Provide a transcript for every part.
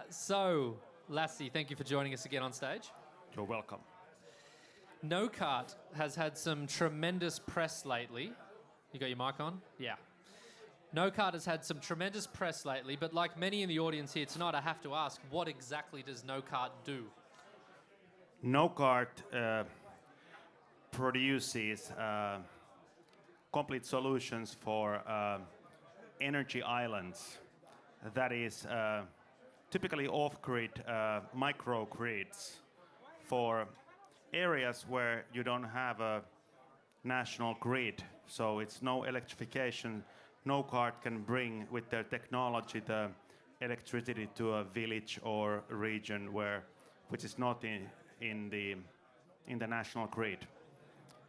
So, Lassi, thank you for joining us again on stage. You're welcome. Nocart has had some tremendous press lately. You got your mic on? Yeah. Nocart has had some tremendous press lately, but like many in the audience here tonight, I have to ask, what exactly does Nocart do? Nocart produces complete solutions for energy islands. That is typically off-grid microgrids for areas where you don't have a national grid. So it's no electrification. Nocart can bring with their technology the electricity to a village or region which is not in the national grid.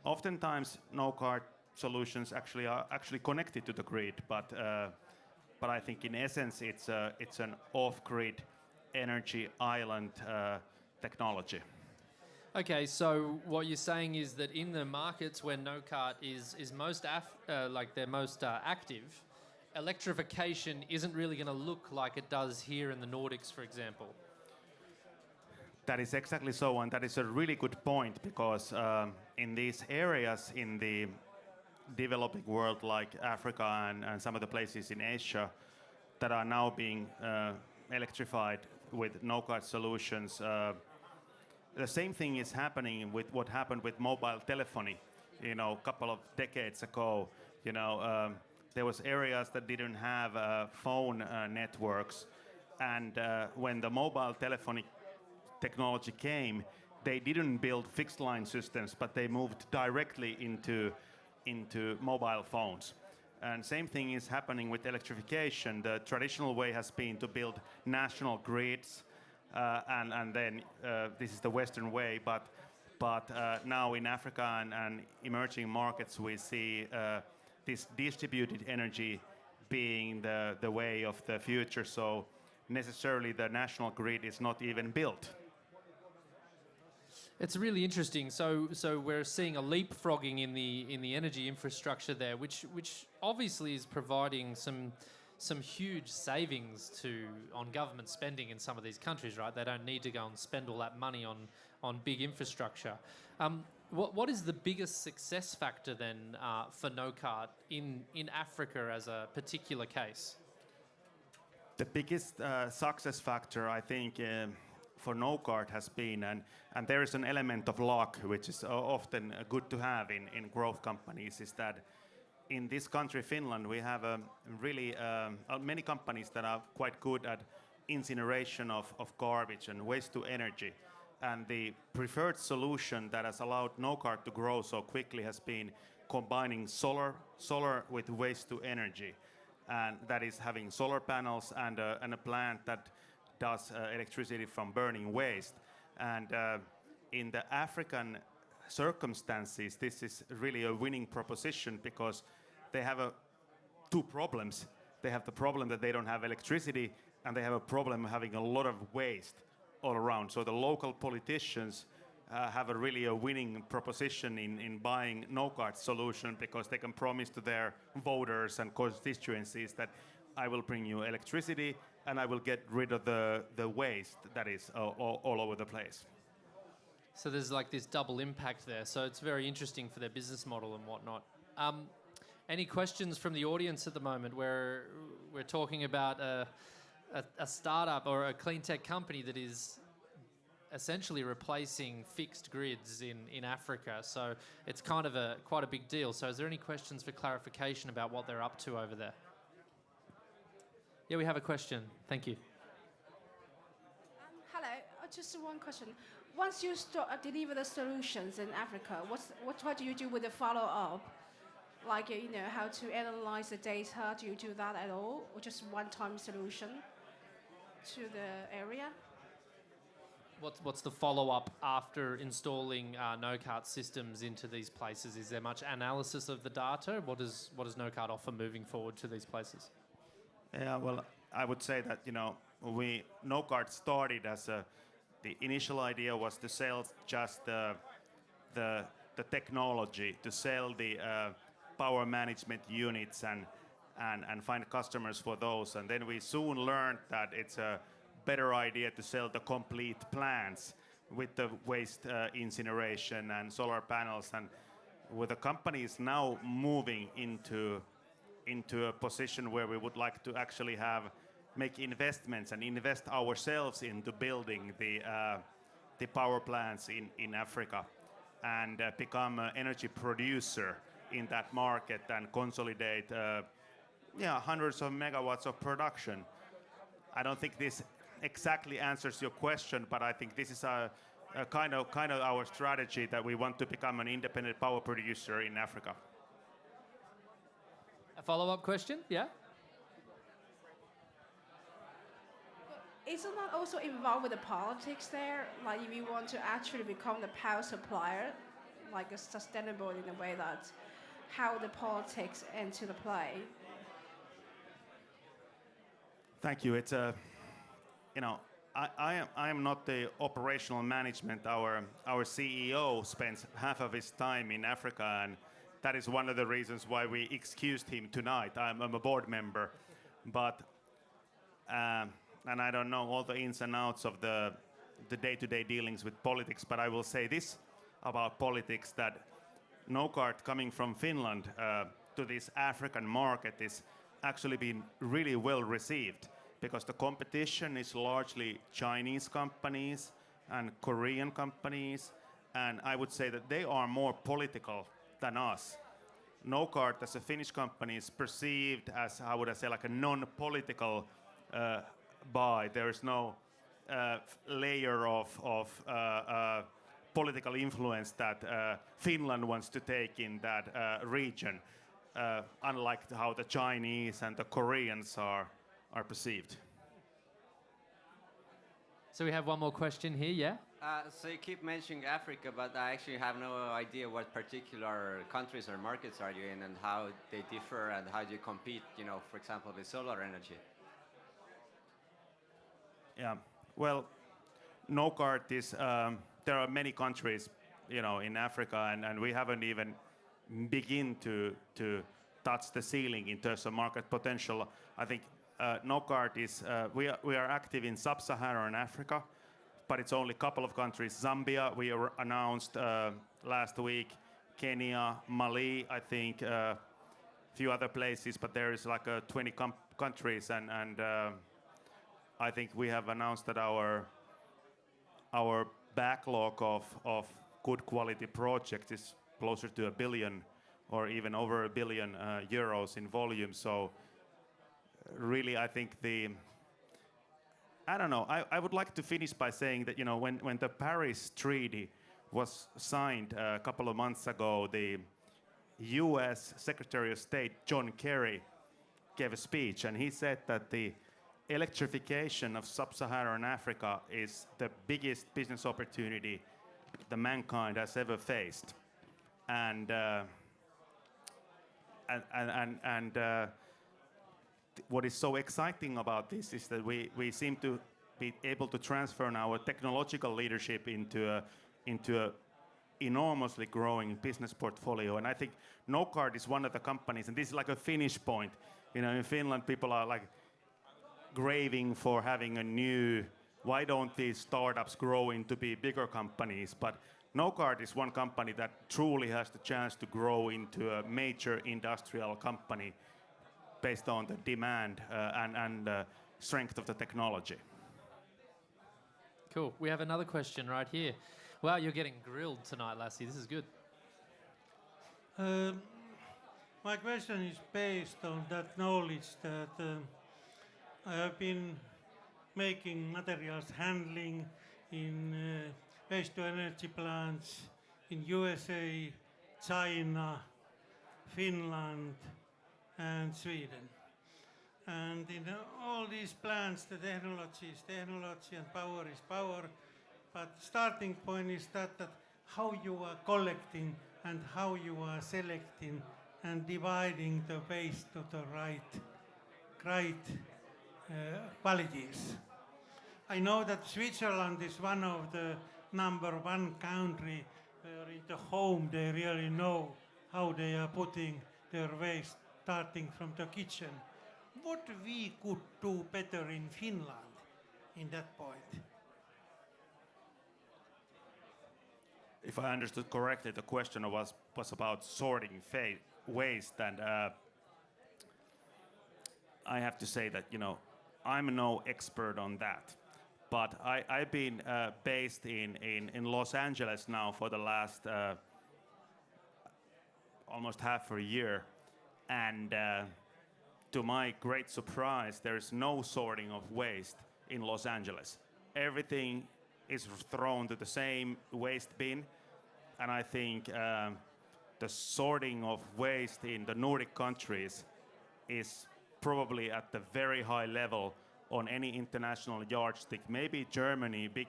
Oftentimes, Nocart solutions are actually connected to the grid, but I think in essence it's an off-grid energy island technology. Okay, so what you're saying is that in the markets where Nocart is most active, electrification isn't really going to look like it does here in the Nordics, for example. That is exactly so, and that is a really good point because in these areas in the developing world like Africa and some of the places in Asia that are now being electrified with Nocart solutions, the same thing is happening with what happened with mobile telephony. A couple of decades ago, there was areas that didn't have phone networks, and when the mobile telephony technology came, they didn't build fixed line systems, but they moved directly into mobile phones. And same thing is happening with electrification. The traditional way has been to build national grids, and then this is the Western way. But now in Africa and emerging markets, we see this distributed energy being the way of the future. So necessarily the national grid is not even built. It's really interesting. So we're seeing a leapfrogging in the energy infrastructure there, which obviously is providing some huge savings on government spending in some of these countries, right? They don't need to go and spend all that money on big infrastructure. What is the biggest success factor then for Nocart in Africa as a particular case? The biggest success factor, I think, for Nocart has been, and there is an element of luck, which is often good to have in growth companies, is that in this country, Finland, we have really many companies that are quite good at incineration of garbage and waste to energy. And the preferred solution that has allowed Nocart to grow so quickly has been combining solar with waste to energy. And that is having solar panels and a plant that does electricity from burning waste. And in the African circumstances, this is really a winning proposition because they have two problems. They have the problem that they don't have electricity, and they have a problem having a lot of waste all around. So the local politicians have really a winning proposition in buying Nocart solution because they can promise to their voters and constituencies that I will bring you electricity and I will get rid of the waste that is all over the place. So there's like this double impact there. So it's very interesting for their business model and whatnot. Any questions from the audience at the moment where we're talking about a startup or a clean tech company that is essentially replacing fixed grids in Africa? So it's kind of quite a big deal. So is there any questions for clarification about what they're up to over there? Yeah, we have a question. Thank you. Hello, just one question. Once you deliver the solutions in Africa, what do you do with the follow-up? Like, how to analyze the data? Do you do that at all? Or just one-time solution to the area? What's the follow-up after installing Nocart systems into these places? Is there much analysis of the data? What does Nocart offer moving forward to these places? Yeah, well, I would say that Nocart started as the initial idea was to sell just the technology, to sell the power management units and find customers for those. And then we soon learned that it's a better idea to sell the complete plants with the waste incineration and solar panels. And with the companies now moving into a position where we would like to actually make investments and invest ourselves into building the power plants in Africa and become an energy producer in that market and consolidate hundreds of megawatts of production. I don't think this exactly answers your question, but I think this is a kind of our strategy, that we want to become an independent power producer in Africa. A follow-up question? Yeah? Isn't that also involved with the politics there? Like if you want to actually become the power supplier, like a sustainable in a way that how the politics enter the play? Thank you. It's I am not the operational management. Our CEO spends half of his time in Africa, and that is one of the reasons why we excused him tonight. I'm a board member, but and I don't know all the ins and outs of the day-to-day dealings with politics. But I will say this about politics, that Nocart coming from Finland to this African market is actually been really well received, because the competition is largely Chinese companies and Korean companies, and I would say that they are more political than us. Nocart as a Finnish company is perceived as, how would I say, like a non-political buy. There is no layer of political influence that Finland wants to take in that region, unlike how the Chinese and the Koreans are perceived. So we have one more question here, yeah? So you keep mentioning Africa, but I actually have no idea what particular countries or markets are you in, and how they differ, and how do you compete, for example, with solar energy? Yeah, well, Nocart is, there are many countries, in Africa, and we haven't even begin to touch the ceiling in terms of market potential. I think Nocart is, we are active in sub-Saharan Africa, but it's only a couple of countries. Zambia, we announced last week, Kenya, Mali, I think, a few other places, but there is like 20 countries, and I think we have announced that our backlog of good quality projects is closer to 1 billion or even over 1 billion euros in volume. So really, I think I don't know. I would like to finish by saying that, when the Paris Treaty was signed a couple of months ago, the U.S. Secretary of State John Kerry gave a speech, and he said that the electrification of sub-Saharan Africa is the biggest business opportunity the mankind has ever faced, and what is so exciting about this is that we seem to be able to transfer our technological leadership into a enormously growing business portfolio. And I think Nocart is one of the companies, and this is like a Finnish point. In Finland, people are like craving for having a new, why don't these startups grow into be bigger companies? But Nocart is one company that truly has the chance to grow into a major industrial company based on the demand and strength of the technology. Cool. We have another question right here. Wow, you're getting grilled tonight, Lassi. This is good. My question is based on that knowledge that I have been making materials handling in waste-to-energy plants in USA, China, Finland, and Sweden. And in all these plants, the technology is technology and power is power. But starting point is that how you are collecting and how you are selecting and dividing the waste to the right qualities. I know that Switzerland is one of the #1 country where in the home they really know how they are putting their waste, starting from the kitchen. What we could do better in Finland in that point? If I understood correctly, the question was about sorting waste, and I have to say that I'm no expert on that, but I've been based in Los Angeles now for the last almost half a year, and to my great surprise, there is no sorting of waste in Los Angeles. Everything is thrown to the same waste bin, and I think the sorting of waste in the Nordic countries is probably at the very high level on any international yardstick. Maybe Germany, big,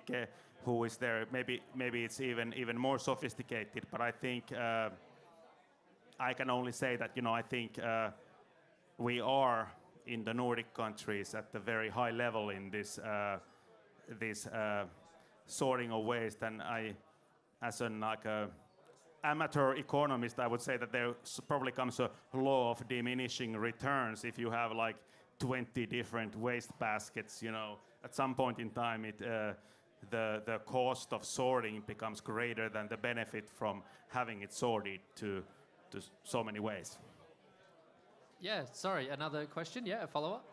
who is there, maybe it's even more sophisticated, but I think I can only say that I think we are in the Nordic countries at the very high level in this sorting of waste, and I, as an amateur economist, I would say that there probably comes a law of diminishing returns. If you have like 20 different waste baskets, at some point in time, the cost of sorting becomes greater than the benefit from having it sorted to so many ways. Yeah, sorry, another question? Yeah, a follow-up?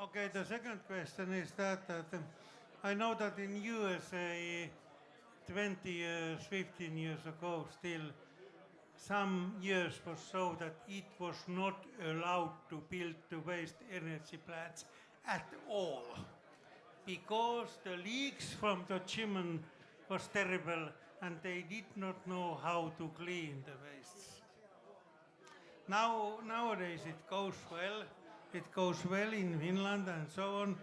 Okay, the second question is that I know that in USA 20 years, 15 years ago still, some years was so that it was not allowed to build the waste energy plants at all because the leaks from the chimney was terrible and they did not know how to clean the wastes. Nowadays it goes well. It goes well in Finland and so on.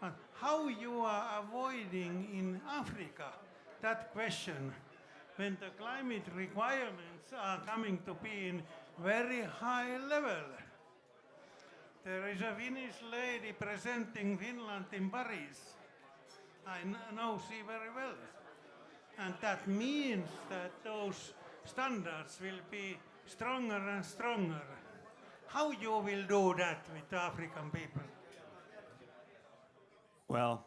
But how you are avoiding in Africa that question when the climate requirements are coming to be in very high level? There is a Finnish lady presenting Finland in Paris. I know she very well. And that means that those standards will be stronger and stronger. How you will do that with the African people? Well,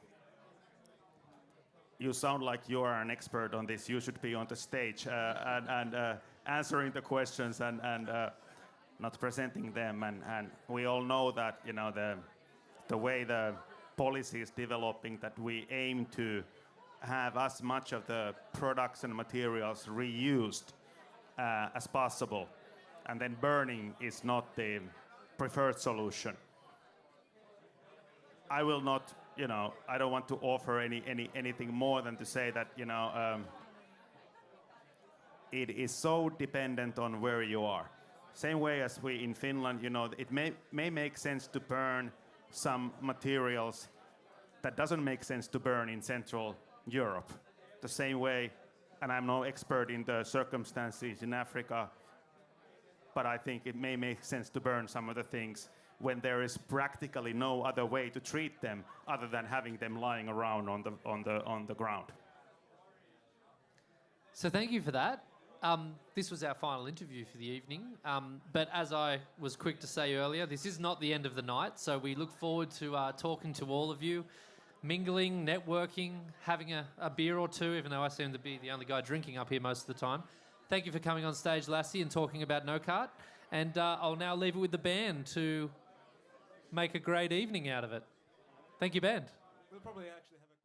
you sound like you are an expert on this. You should be on the stage and answering the questions and not presenting them. And we all know that the way the policy is developing, that we aim to have as much of the products and materials reused as possible, and then burning is not the preferred solution. I will not, I don't want to offer anything more than to say that it is so dependent on where you are. Same way as we in Finland, it may make sense to burn some materials that doesn't make sense to burn in Central Europe. The same way, and I'm no expert in the circumstances in Africa, but I think it may make sense to burn some of the things when there is practically no other way to treat them other than having them lying around on the ground. So thank you for that. This was our final interview for the evening. But as I was quick to say earlier, this is not the end of the night. So we look forward to talking to all of you, mingling, networking, having a beer or two, even though I seem to be the only guy drinking up here most of the time. Thank you for coming on stage, Lassi, and talking about Nocart. And I'll now leave it with the band to make a great evening out of it. Thank you, band. We'll probably actually have a